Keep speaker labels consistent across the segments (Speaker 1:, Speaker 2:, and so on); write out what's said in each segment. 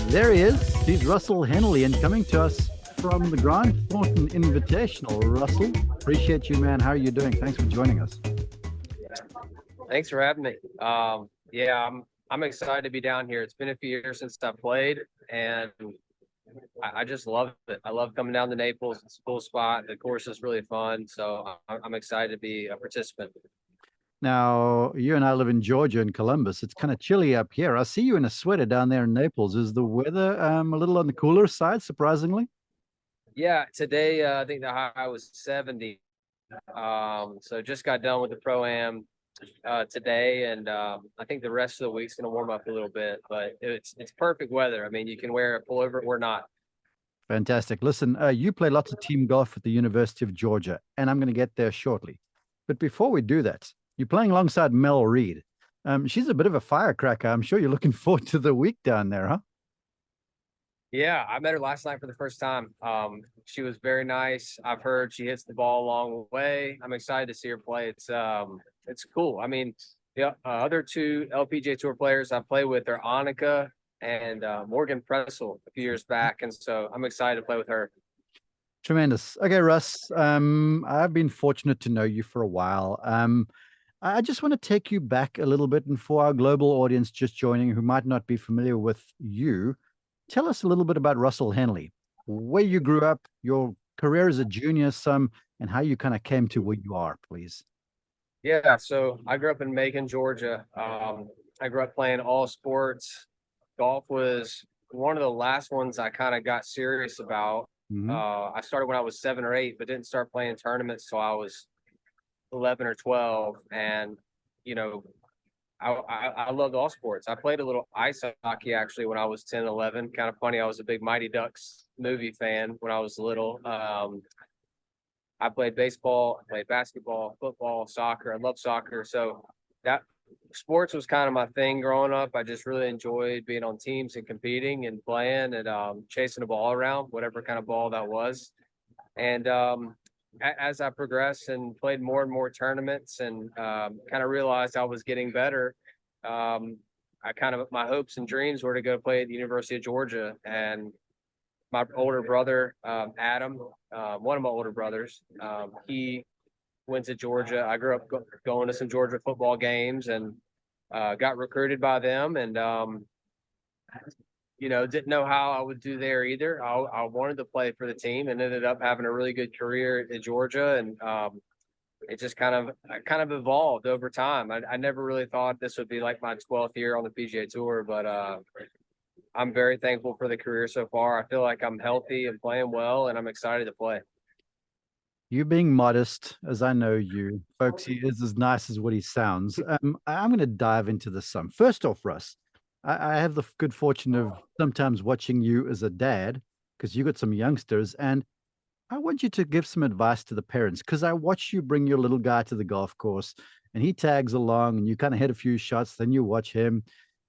Speaker 1: There he is. He's Russell Henley, and coming to us from the Grant Thornton Invitational. Russell, appreciate you, man. How are you doing? Thanks for joining us.
Speaker 2: Thanks for having me. I'm excited to be down here. It's been a few years since I played, and I just love it. I love coming down to Naples. It's a cool spot. The course is really fun, so I'm excited to be a participant.
Speaker 1: Now, you and I live in Georgia and Columbus. It's kind of chilly up here. I see you in a sweater down there in Naples. Is the weather a little on the cooler side, surprisingly?
Speaker 2: Yeah, today I think the high was 70. So just got done with the Pro-Am today, and I think the rest of the week's going to warm up a little bit. But it's perfect weather. I mean, you can wear a pullover or not.
Speaker 1: Fantastic. Listen, you play lots of team golf at the University of Georgia, and I'm going to get there shortly. But before we do that, you're playing alongside Mel Reed. She's a bit of a firecracker. I'm sure you're looking forward to the week down there, huh?
Speaker 2: Yeah, I met her last night for the first time. She was very nice. I've heard she hits the ball a long way. I'm excited to see her play. It's cool. I mean, the other two LPGA Tour players I play with are Annika and Morgan Pressel a few years back, and so I'm excited to play with her.
Speaker 1: Tremendous. Okay, Russ, I've been fortunate to know you for a while. I just want to take you back a little bit, and for our global audience just joining who might not be familiar with you, tell us a little bit about Russell Henley, where you grew up, your career as a junior, and how you kind of came to where you are, please.
Speaker 2: Yeah, so I grew up in Macon, Georgia. I grew up playing all sports. Golf was one of the last ones I kind of got serious about. I started when I was 7 or 8, but didn't start playing tournaments till I was 11 or 12. And, you know, I loved all sports. I played a little ice hockey actually when I was 10, 11. Kind of funny. I was a big Mighty Ducks movie fan when I was little. I played baseball, I played basketball, football, soccer. I love soccer. So that sports was kind of my thing growing up. I just really enjoyed being on teams and competing and playing and chasing the ball around, whatever kind of ball that was. And as I progressed and played more and more tournaments and kind of realized I was getting better, my hopes and dreams were to go play at the University of Georgia. And my older brother, Adam, one of my older brothers, he went to Georgia. I grew up going to some Georgia football games and got recruited by them. And, didn't know how I would do there either. I wanted to play for the team and ended up having a really good career at Georgia. And it just kind of evolved over time. I never really thought this would be like my 12th year on the PGA Tour, but I'm very thankful for the career so far. I feel like I'm healthy and playing well, and I'm excited to play.
Speaker 1: You being modest, as I know you, folks, he is as nice as what he sounds. I'm going to dive into this some. First off, Russ, I have the good fortune of sometimes watching you as a dad because you got some youngsters, and I want you to give some advice to the parents because I watch you bring your little guy to the golf course and he tags along and you kind of hit a few shots, then you watch him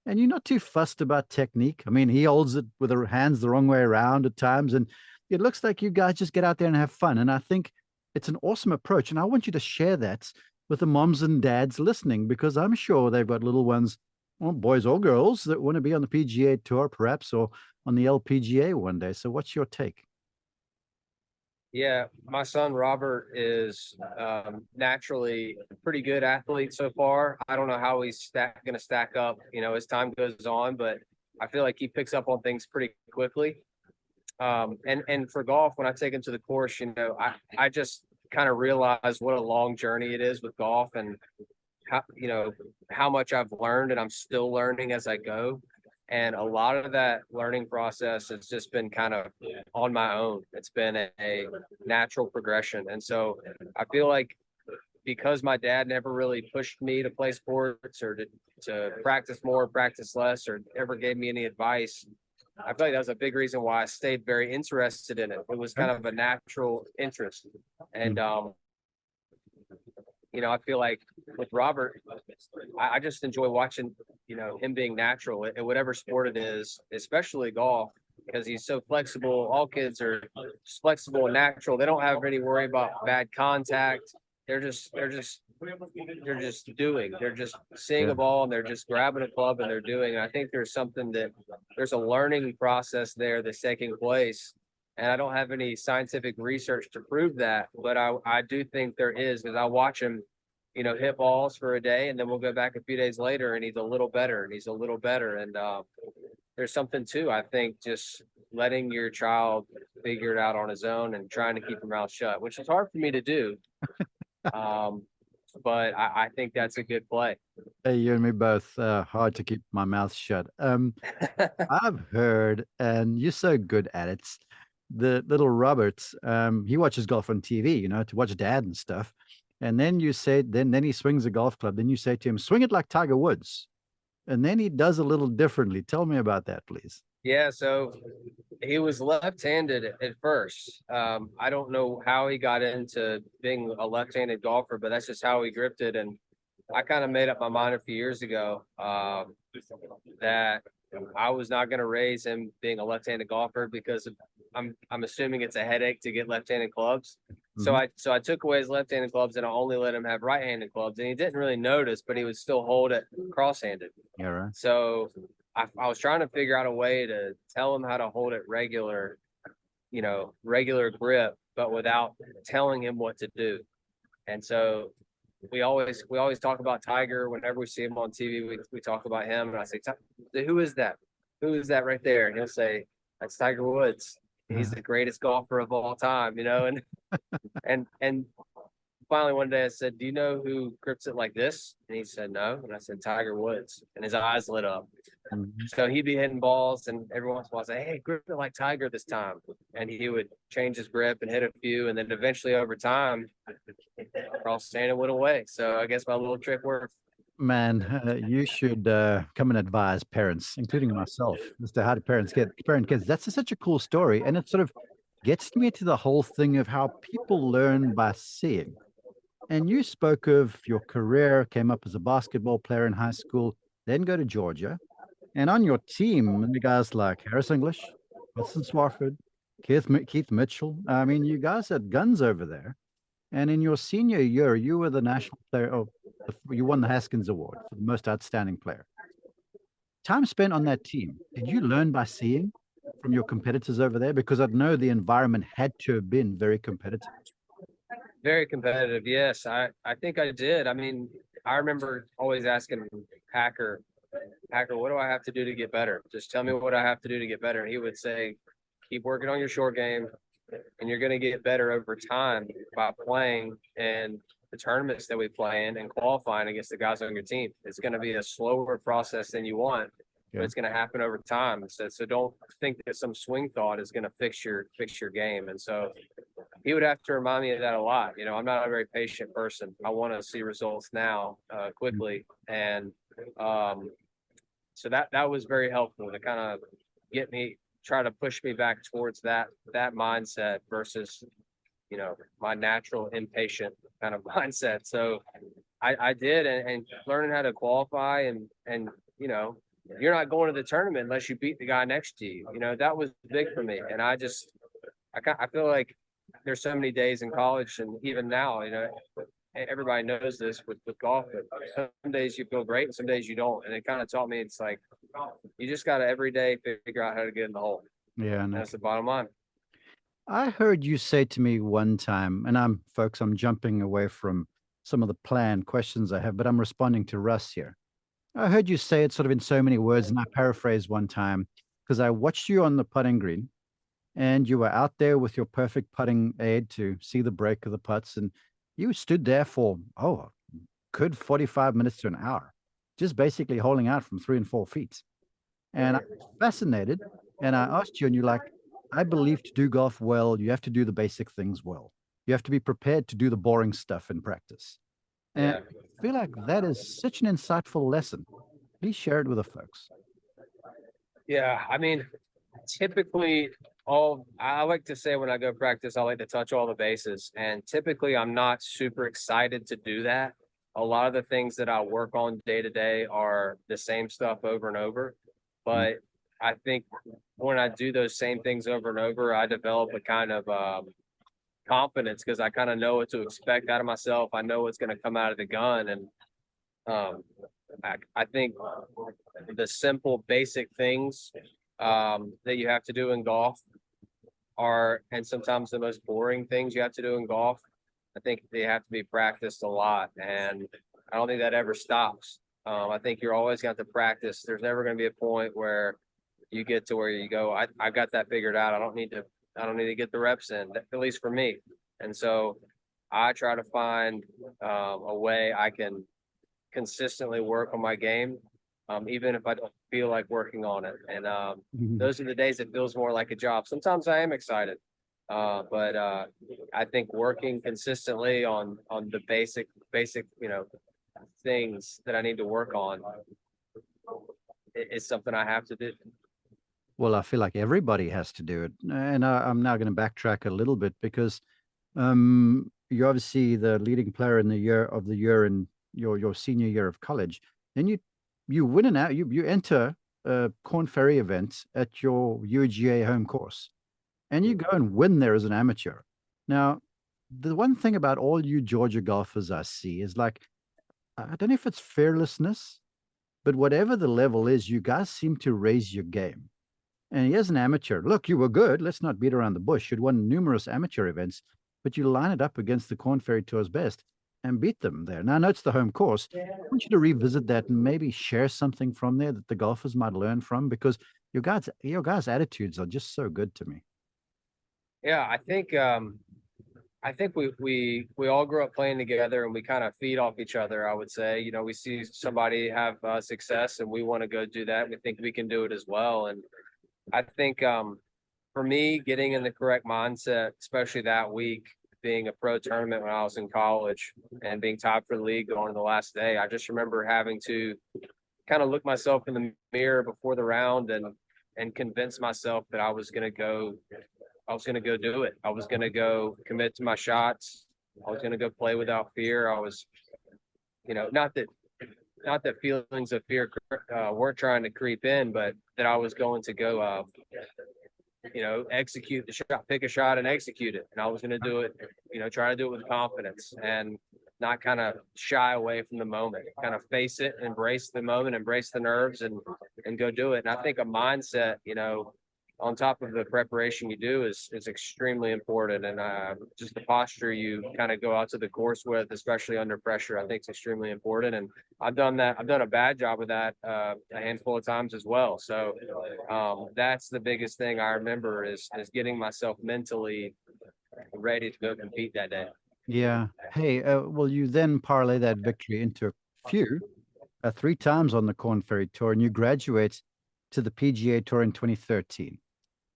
Speaker 1: and you're not too fussed about technique. I mean, he holds it with her hands the wrong way around at times, and it looks like you guys just get out there and have fun. And I think it's an awesome approach. And I want you to share that with the moms and dads listening, because I'm sure they've got little ones, well, boys or girls, that want to be on the PGA Tour perhaps, or on the LPGA one day. So what's your take?
Speaker 2: Yeah, my son Robert is naturally a pretty good athlete so far. I don't know how he's going to stack up, as time goes on, but I feel like he picks up on things pretty quickly. And for golf, when I take him to the course, I just kind of realize what a long journey it is with golf, and how much I've learned, and I'm still learning as I go. And a lot of that learning process has just been kind of on my own. It's been a natural progression. And so I feel like because my dad never really pushed me to play sports or to practice more, practice less, or ever gave me any advice, I feel like that was a big reason why I stayed very interested in it. It was kind of a natural interest. And, I feel like with Robert, I just enjoy watching, him being natural at whatever sport it is, especially golf, because he's so flexible. All kids are just flexible and natural. They don't have any worry about bad contact. They're just they're just doing. They're just seeing
Speaker 1: Yeah.
Speaker 2: a ball and they're just grabbing a club and they're doing. And I think there's a learning process there that's taking place. And I don't have any scientific research to prove that, but I do think there is, because I watch him, hit balls for a day and then we'll go back a few days later and he's a little better and he's a little better. And there's something too, I think, just letting your child figure it out on his own and trying to keep your mouth shut, which is hard for me to do. But I think that's a good play.
Speaker 1: Hey, you and me both. Hard to keep my mouth shut. I've heard, and you're so good at it. The little Robert, he watches golf on TV, to watch dad and stuff. And then you say, then he swings a golf club. Then you say to him, swing it like Tiger Woods. And then he does a little differently. Tell me about that, please.
Speaker 2: Yeah, so he was left-handed at first. I don't know how he got into being a left-handed golfer, but that's just how he gripped it. And I kind of made up my mind a few years ago that I was not going to raise him being a left-handed golfer because I'm assuming it's a headache to get left-handed clubs.
Speaker 1: Mm-hmm.
Speaker 2: So I took away his left-handed clubs and I only let him have right-handed clubs, and he didn't really notice, but he would still hold it cross-handed.
Speaker 1: Yeah, right.
Speaker 2: So I was trying to figure out a way to tell him how to hold it regular grip, but without telling him what to do. And so we always talk about Tiger whenever we see him on TV. We talk about him, and I say, "Who is that? Who is that right there?" And he'll say, "That's Tiger Woods. He's the greatest golfer of all time." And finally one day I said, "Do you know who grips it like this?" And he said, "No." And I said, "Tiger Woods." And his eyes lit up.
Speaker 1: Mm-hmm.
Speaker 2: So he'd be hitting balls, and every once in a while I'd say, "Hey, grip it like Tiger this time." And he would change his grip and hit a few, and then eventually over time, cross-handed went away. So I guess my little trick worked.
Speaker 1: Man, you should come and advise parents, including myself, as to how to parent kids. That's such a cool story, and it sort of gets me to the whole thing of how people learn by seeing. And you spoke of your career, came up as a basketball player in high school, then go to Georgia, and on your team, the guys like Harris English, Wilson Swarford, Keith Mitchell. I mean, you guys had guns over there. And in your senior year, you were the national player. Oh, you won the Haskins Award for the most outstanding player. Time spent on that team. Did you learn by seeing from your competitors over there? Because I know the environment had to have been very competitive.
Speaker 2: Very competitive. Yes, I think I did. I mean, I remember always asking Packer, what do I have to do to get better? Just tell me what I have to do to get better. And he would say, keep working on your short game, and you're going to get better over time by playing in the tournaments that we play in and qualifying against the guys on your team. It's going to be a slower process than you want, but it's going to happen over time. So don't think that some swing thought is going to fix your game. And so he would have to remind me of that a lot. I'm not a very patient person. I want to see results now, quickly. And so that was very helpful to kind of try to push me back towards that mindset versus, my natural impatient kind of mindset. So I did, and learning how to qualify and you're not going to the tournament unless you beat the guy next to you. That was big for me. And I feel like there's so many days in college, and even now, everybody knows this with golf, but some days you feel great and some days you don't. And it kind of taught me, it's like, you just got to every day figure out how to get in the hole.
Speaker 1: Yeah.
Speaker 2: And that's the bottom line.
Speaker 1: I heard you say to me one time, and I'm jumping away from some of the planned questions I have, but I'm responding to Russ here. I heard you say it sort of in so many words, and I paraphrased one time because I watched you on the putting green and you were out there with your perfect putting aid to see the break of the putts, and you stood there for, good 45 minutes to an hour, just basically holding out from 3 and 4 feet. And I was fascinated, and I asked you, and you're like, I believe to do golf well, you have to do the basic things well. You have to be prepared to do the boring stuff in practice. And I feel like that is such an insightful lesson. Please share it with the folks.
Speaker 2: Yeah, I mean, typically I like to say when I go practice, I like to touch all the bases. And typically I'm not super excited to do that. A lot of the things that I work on day to day are the same stuff over and over. But I think when I do those same things over and over, I develop a kind of confidence because I kind of know what to expect out of myself. I know what's going to come out of the gun. And I think the simple, basic things that you have to do in golf and sometimes the most boring things you have to do in golf, I think they have to be practiced a lot. And I don't think that ever stops. I think you're always going to practice. There's never going to be a point where you get to where you go, I got that figured out. I don't need to get the reps in, at least for me. And so I try to find a way I can consistently work on my game, even if I don't feel like working on it. And those are the days it feels more like a job. Sometimes I am excited, but I think working consistently on the basic, things that I need to work on is something I have to do.
Speaker 1: Well, I feel like everybody has to do it. And I'm now going to backtrack a little bit because you're obviously the leading player in the year in your senior year of college. Then you win you enter a Korn Ferry event at your UGA home course, and you go and win there as an amateur. Now, the one thing about all you Georgia golfers I see is like, I don't know if it's fearlessness, but whatever the level is, you guys seem to raise your game. And he is an amateur. Look, you were good. Let's not beat around the bush. You'd won numerous amateur events, but you line it up against the Korn Ferry Tour's best and beat them there. Now, I know it's the home course. I want you to revisit that and maybe share something from there that the golfers might learn from, because your guys' attitudes are just so good to me.
Speaker 2: Yeah, I think we all grew up playing together and we kind of feed off each other, I would say. You know, we see somebody have success and we want to go do that. We think we can do it as well. And I think for me, getting in the correct mindset, especially that week, being a pro tournament when I was in college and being tied for the league going to the last day, I just remember having to kind of look myself in the mirror before the round and convince myself that I was going to go do it. I was going to go commit to my shots. I was going to go play without fear. I was, not that feelings of fear weren't trying to creep in, but that I was going to go, execute the shot, pick a shot and execute it. And I was going to do it, try to do it with confidence and not kind of shy away from the moment, kind of face it, embrace the moment, embrace the nerves and go do it. And I think a mindset, on top of the preparation you do is extremely important. And just the posture you kind of go out to the course with, especially under pressure, I think is extremely important. And I've done that. I've done a bad job of that a handful of times as well. So that's the biggest thing I remember is getting myself mentally ready to go compete that day.
Speaker 1: Yeah. Hey, well, you then parlay that victory into a few, 3 times on the Korn Ferry Tour, and you graduate to the PGA Tour in 2013.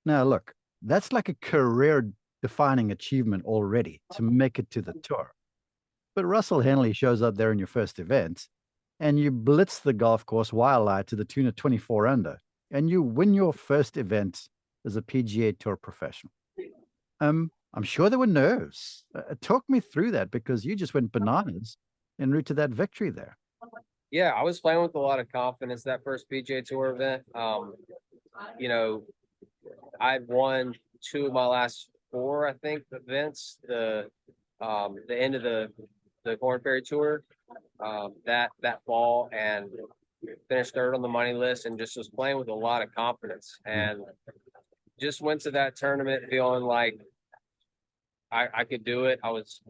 Speaker 1: Now, look, that's like a career-defining achievement already to make it to the tour. But Russell Henley shows up there in your first event, and you blitz the golf course wildlife to the tune of 24 under, and you win your first event as a PGA Tour professional. I'm sure there were nerves. Talk me through that, because you just went bananas en route to that victory there.
Speaker 2: Yeah, I was playing with a lot of confidence that first PGA Tour event. I've won 2 of my last 4, I think, events. The end of the Korn Ferry Tour that fall, and finished 3rd on the money list, and just was playing with a lot of confidence, and just went to that tournament feeling like I could do it. I was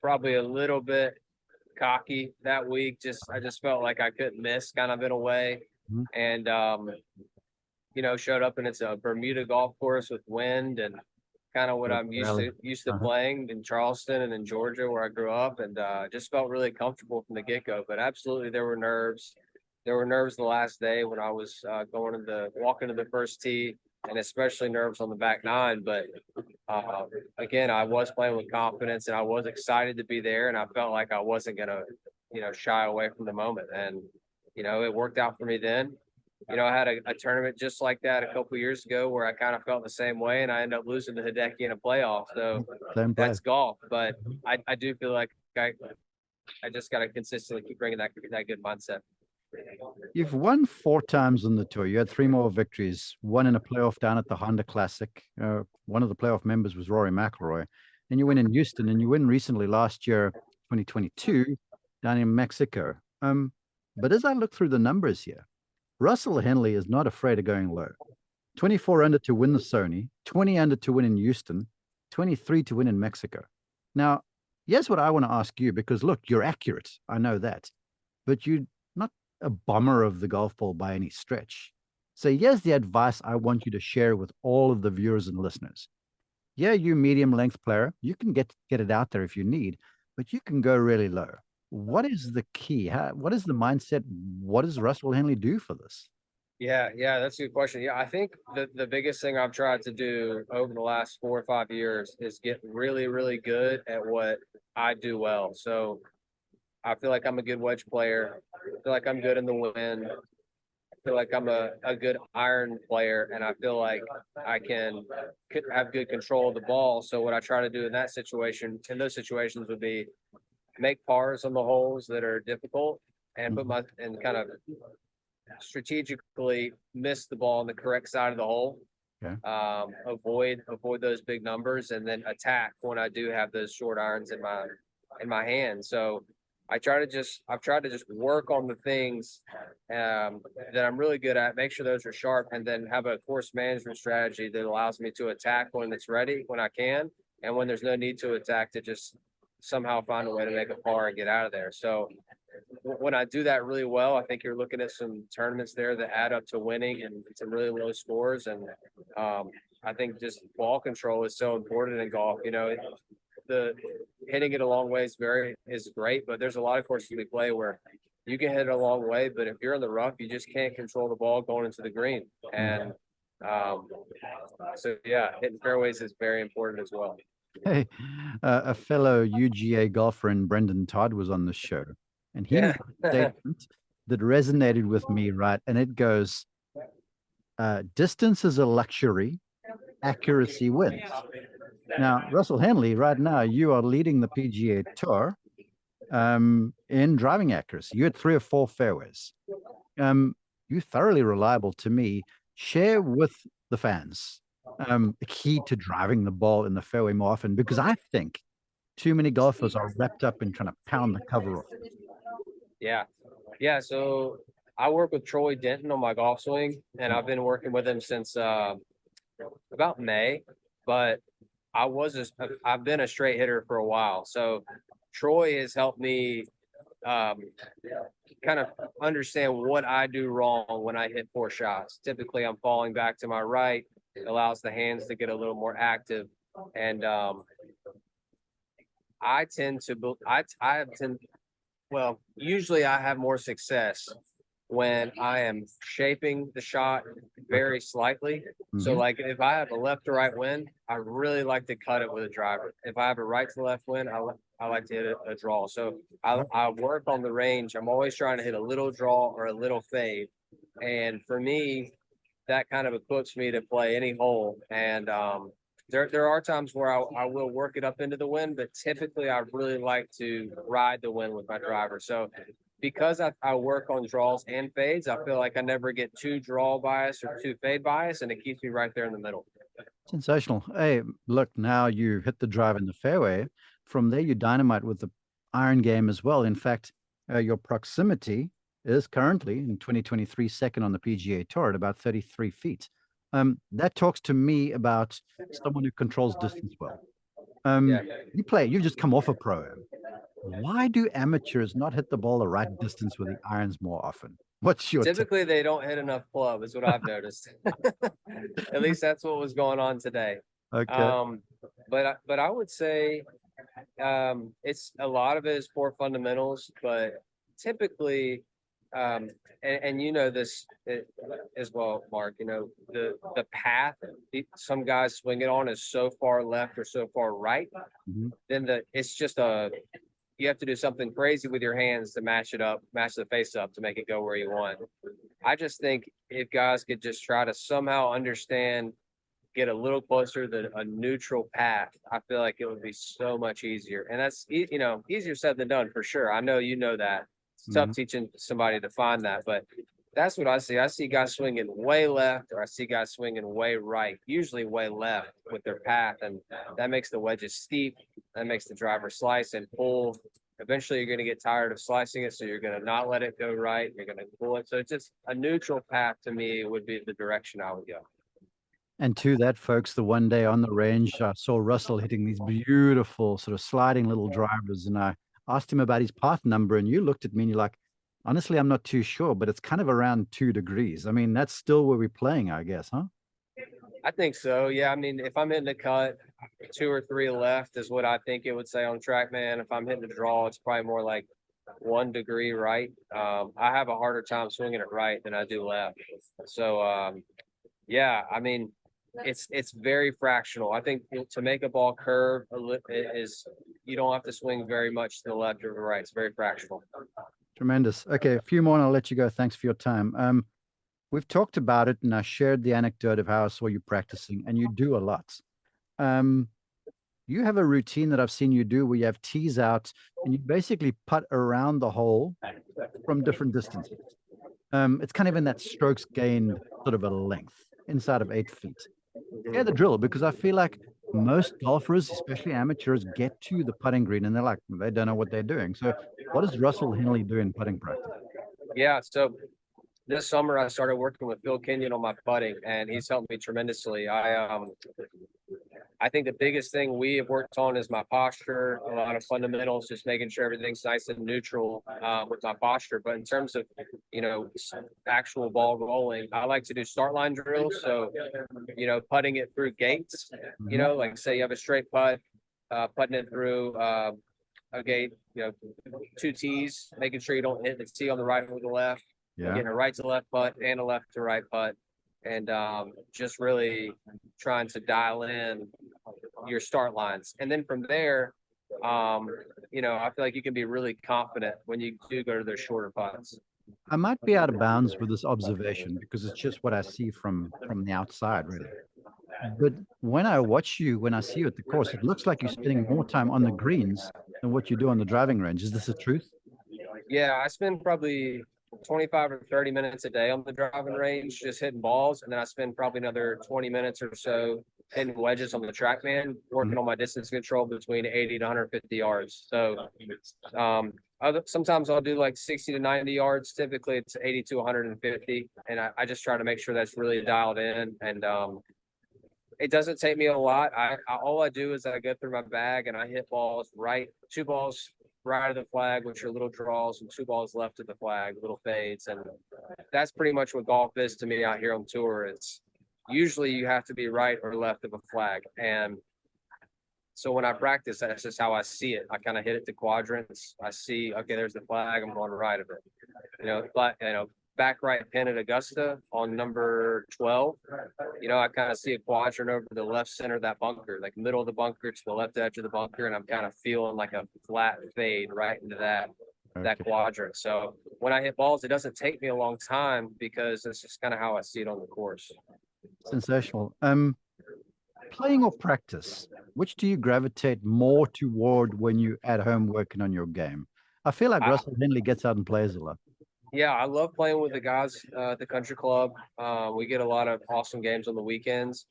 Speaker 2: probably a little bit cocky that week. I just felt like I couldn't miss, kind of in a way, and showed up, and it's a Bermuda golf course with wind and kind of what I'm used to playing in Charleston and in Georgia where I grew up, and just felt really comfortable from the get-go. But absolutely there were nerves. There were nerves the last day when I was walking to the first tee, and especially nerves on the back 9. But again, I was playing with confidence and I was excited to be there, and I felt like I wasn't gonna, shy away from the moment. And it worked out for me then. I had a tournament just like that a couple of years ago where I kind of felt the same way, and I ended up losing to Hideki in a playoff. So that's golf. But I do feel like I just got to consistently keep bringing that good mindset.
Speaker 1: You've won 4 times on the tour. You had 3 more victories, one in a playoff down at the Honda Classic. One of the playoff members was Rory McIlroy. and you win in Houston, and you win recently last year, 2022, down in Mexico. But as I look through the numbers here, Russell Henley is not afraid of going low. 24 under to win the Sony, 20 under to win in Houston, 23 to win in Mexico. Now, here's what I want to ask you, because look, you're accurate. I know that, but you're not a bomber of the golf ball by any stretch. So here's the advice I want you to share with all of the viewers and listeners. Yeah, you medium length player, you can get it out there if you need, but you can go really low. What is the key? What is the mindset? What does Russell Henley do for this?
Speaker 2: Yeah, that's a good question. Yeah, I think the biggest thing I've tried to do over the last 4 or 5 years is get really, really good at what I do well. So I feel like I'm a good wedge player. I feel like I'm good in the wind. I feel like I'm a good iron player, and I feel like I can have good control of the ball. So what I try to do in those situations would be make pars on the holes that are difficult and kind of strategically miss the ball on the correct side of the hole.
Speaker 1: Okay.
Speaker 2: Avoid those big numbers, and then attack when I do have those short irons in my hand. So I've tried to just work on the things that I'm really good at, make sure those are sharp, and then have a course management strategy that allows me to attack when it's ready, when I can, and when there's no need to attack, to just somehow find a way to make a par and get out of there. So when I do that really well, I think you're looking at some tournaments there that add up to winning and some really low scores. And I think just ball control is so important in golf. You know, the hitting it a long way is great, but there's a lot of courses we play where you can hit it a long way, but if you're in the rough, you just can't control the ball going into the green. And so yeah, hitting fairways is very important as well.
Speaker 1: Hey, a fellow UGA golfer in Brendan Todd was on the show, and he made a statement that resonated with me, right? And it goes, distance is a luxury, accuracy wins. Now, Russell Henley, right now, you are leading the PGA Tour in driving accuracy. You had 3 or 4 fairways. You're thoroughly reliable to me. Share with the fans the key to driving the ball in the fairway more often, because I think too many golfers are wrapped up in trying to pound the cover off.
Speaker 2: Yeah. So I work with Troy Denton on my golf swing, and I've been working with him since about May. But I've been a straight hitter for a while. So Troy has helped me kind of understand what I do wrong when I hit 4 shots. Typically, I'm falling back to my right. It allows the hands to get a little more active, and usually I have more success when I am shaping the shot very slightly. So like if I have a left to right wind, I really like to cut it with a driver. If I have a right to left wind, I like to hit a draw. So I work on the range. I'm always trying to hit a little draw or a little fade. And for me, that kind of equips me to play any hole. And there are times where I will work it up into the wind, but typically I really like to ride the wind with my driver. So because I work on draws and fades, I feel like I never get too draw bias or too fade bias, and it keeps me right there in the middle.
Speaker 1: Sensational. Hey, look, now you hit the drive in the fairway. From there, you dynamite with the iron game as well. In fact, your proximity is currently in 2023 second on the PGA Tour at about 33 feet. That talks to me about someone who controls distance well. You've just come off a pro. Why do amateurs not hit the ball the right distance with the irons more often? What's your
Speaker 2: Typically they don't hit enough club is what I've noticed. At least that's what was going on today.
Speaker 1: Okay.
Speaker 2: But I would say it's a lot of it is poor fundamentals, but typically and you know this as well, Mark, you know, the path some guys swing it on is so far left or so far right, then it's just you have to do something crazy with your hands to match the face up to make it go where you want. I just think if guys could just try to somehow understand, get a little closer to a neutral path, I feel like it would be so much easier. And that's, you know, easier said than done for sure. I know you know that. It's tough teaching somebody to find that, but That's what I see. I see guys swinging way left, or I see guys swinging way right, usually way left with their path. And that makes the wedges steep. That makes the driver slice and pull. Eventually, you're going to get tired of slicing it. So you're going to not let it go right. You're going to pull it. So it's just a neutral path to me would be the direction I would go.
Speaker 1: And to that, folks, the one day on the range, I saw Russell hitting these beautiful sort of sliding little drivers. And I asked him about his path number. And you looked at me and you're like, honestly, I'm not too sure, but it's kind of around 2 degrees. I mean, that's still where we're playing, I guess, huh?
Speaker 2: I think so. Yeah. I mean, if I'm hitting the cut, 2 or 3 left is what I think it would say on TrackMan. If I'm hitting the draw, it's probably more like 1 degree right. I have a harder time swinging it right than I do left. So, yeah, I mean, it's very fractional. I think to make a ball curve is you don't have to swing very much to the left or the right. It's very fractional.
Speaker 1: Tremendous. Okay, a few more and I'll let you go. Thanks for your time. We've talked about it and I shared the anecdote of how I saw you practicing, and you do a lot. You have a routine that I've seen you do where you have tees out and you basically putt around the hole from different distances. It's kind of in that strokes gained sort of a length inside of 8 feet. Yeah, the drill, because I feel like most golfers, especially amateurs, get to the putting green and they're like, they don't know what they're doing. So what does Russell Henley do in putting practice?
Speaker 2: Yeah, so this summer I started working with Phil Kenyon on my putting, and he's helped me tremendously. I think the biggest thing we have worked on is my posture, a lot of fundamentals, just making sure everything's nice and neutral with my posture. But in terms of, actual ball rolling, I like to do start line drills. So, putting it through gates, like say you have a straight putt, putting it through a gate, 2 tees, making sure you don't hit the tee on the right or the left, getting a right to left putt and a left to right putt. And just really trying to dial in your start lines. And then from there, I feel like you can be really confident when you do go to those shorter putts.
Speaker 1: I might be out of bounds with this observation because it's just what I see from the outside, really. But when I watch you, when I see you at the course, it looks like you're spending more time on the greens than what you do on the driving range. Is this the truth?
Speaker 2: Yeah, I spend probably 25 or 30 minutes a day on the driving range, just hitting balls. And then I spend probably another 20 minutes or so hitting wedges on the TrackMan, working on my distance control between 80 to 150 yards. So sometimes I'll do like 60 to 90 yards. Typically it's 80 to 150. And I just try to make sure that's really dialed in. And it doesn't take me a lot. All I do is I go through my bag and I hit balls right, 2 balls right of the flag, which are little draws, and 2 balls left of the flag, little fades. And that's pretty much what golf is to me out here on tour. It's usually you have to be right or left of a flag. And so when I practice, that's just how I see it. I kind of hit it to quadrants. I see, okay, there's the flag. I'm going right of it. Back right pin at Augusta on number 12. I kind of see a quadrant over the left center of that bunker, like middle of the bunker to the left edge of the bunker. And I'm kind of feeling like a flat fade right into that quadrant. So when I hit balls, it doesn't take me a long time because it's just kind of how I see it on the course.
Speaker 1: Sensational. Playing or practice, which do you gravitate more toward when you're at home working on your game? I feel like Russell Henley gets out and plays a lot.
Speaker 2: Yeah, I love playing with the guys at the country club. We get a lot of awesome games on the weekends.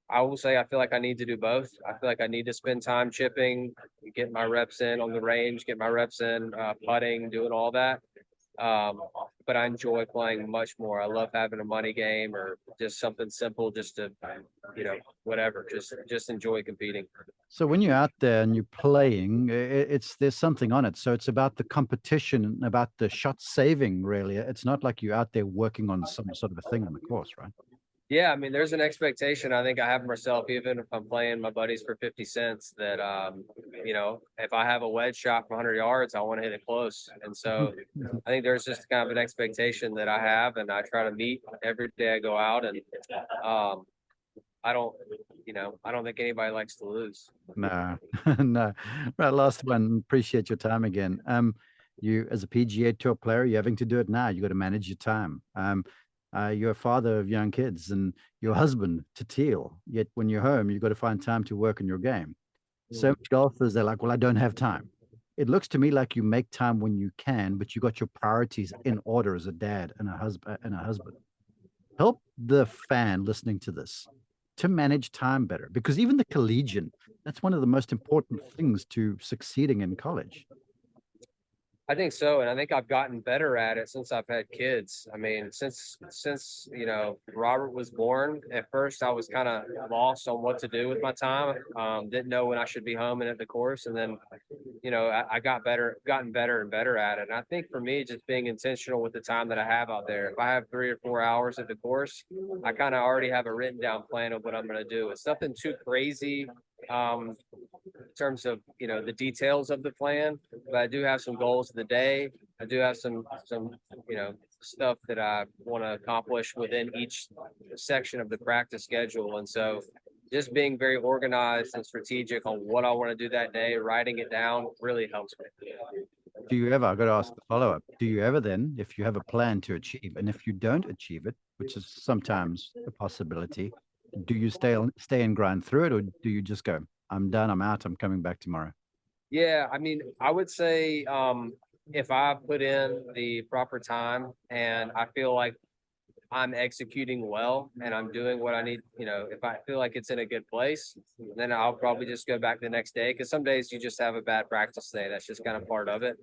Speaker 2: I will say I feel like I need to do both. I feel like I need to spend time chipping, get my reps in on the range, get my reps in putting, doing all that. But I enjoy playing much more. I love having a money game or just something simple, just to, whatever, just enjoy competing.
Speaker 1: So when you're out there and you're playing, there's something on it. So it's about the competition and about the shot saving, really. It's not like you're out there working on some sort of a thing on the course, right?
Speaker 2: Yeah, I mean, there's an expectation I think I have myself, even if I'm playing my buddies for 50 cents, that, if I have a wedge shot from 100 yards, I want to hit it close. And so I think there's just kind of an expectation that I have, and I try to meet every day I go out. And I don't think anybody likes to lose.
Speaker 1: No, no. Right, last one. Appreciate your time again. You, as a PGA Tour player, you're having to do it now. You got to manage your time. You're a father of young kids and your husband to Teal. Yet when you're home, you've got to find time to work on your game. So much golfers, they're like, well, I don't have time. it looks to me like you make time when you can, but you got your priorities in order as a dad and a husband. Help the fan listening to this to manage time better, because even the collegian, that's one of the most important things to succeeding in college.
Speaker 2: I think so, and I think I've gotten better at it since I've had kids. I mean, since Robert was born, at first I was kind of lost on what to do with my time. Didn't know when I should be home and at the course, and then I gotten better and better at it. And I think for me, just being intentional with the time that I have out there. If I have 3 or 4 hours at the course, I kind of already have a written down plan of what I'm going to do. It's nothing too crazy in terms of the details of the plan, but I do have some goals of the day. I do have some stuff that I want to accomplish within each section of the practice schedule. And so just being very organized and strategic on what I want to do that day, writing it down really helps me.
Speaker 1: Do you ever, I've got to ask the follow-up, do you ever then, if you have a plan to achieve, and if you don't achieve it, which is sometimes a possibility, do you stay and grind through it, or do you just go, I'm done, I'm out, I'm coming back tomorrow?
Speaker 2: Yeah, I mean, I would say if I put in the proper time and I feel like I'm executing well and I'm doing what I need, if I feel like it's in a good place, then I'll probably just go back the next day, because some days you just have a bad practice day. That's just kind of part of it.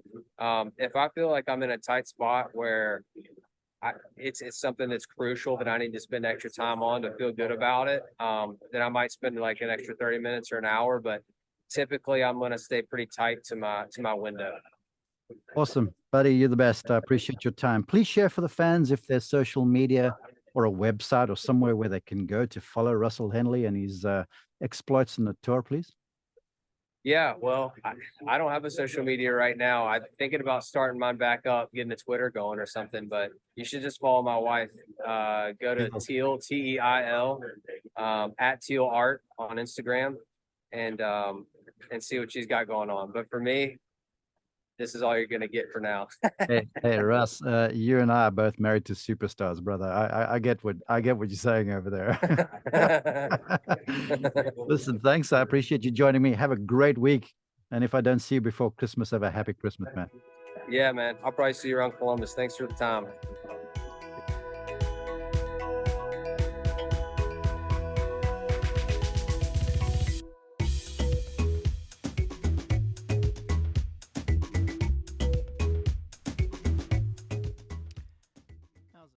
Speaker 2: If I feel like I'm in a tight spot where it's something that's crucial that I need to spend extra time on to feel good about it, then I might spend like an extra 30 minutes or an hour, but typically I'm going to stay pretty tight to my window.
Speaker 1: Awesome, buddy. You're the best. I appreciate your time. Please share for the fans if there's social media or a website or somewhere where they can go to follow Russell Henley and his exploits in the tour, please.
Speaker 2: Yeah, well, I don't have a social media right now. I'm thinking about starting mine back up, getting a Twitter going or something, but you should just follow my wife. Go to Teal, Teil, at Teal Art on Instagram, and see what she's got going on. But for me, this is all you're going to get for now.
Speaker 1: hey, Russ, you and I are both married to superstars, brother. I get what you're saying over there. Listen, thanks. I appreciate you joining me. Have a great week. And if I don't see you before Christmas, have a happy Christmas, man.
Speaker 2: Yeah, man. I'll probably see you around Columbus. Thanks for the time.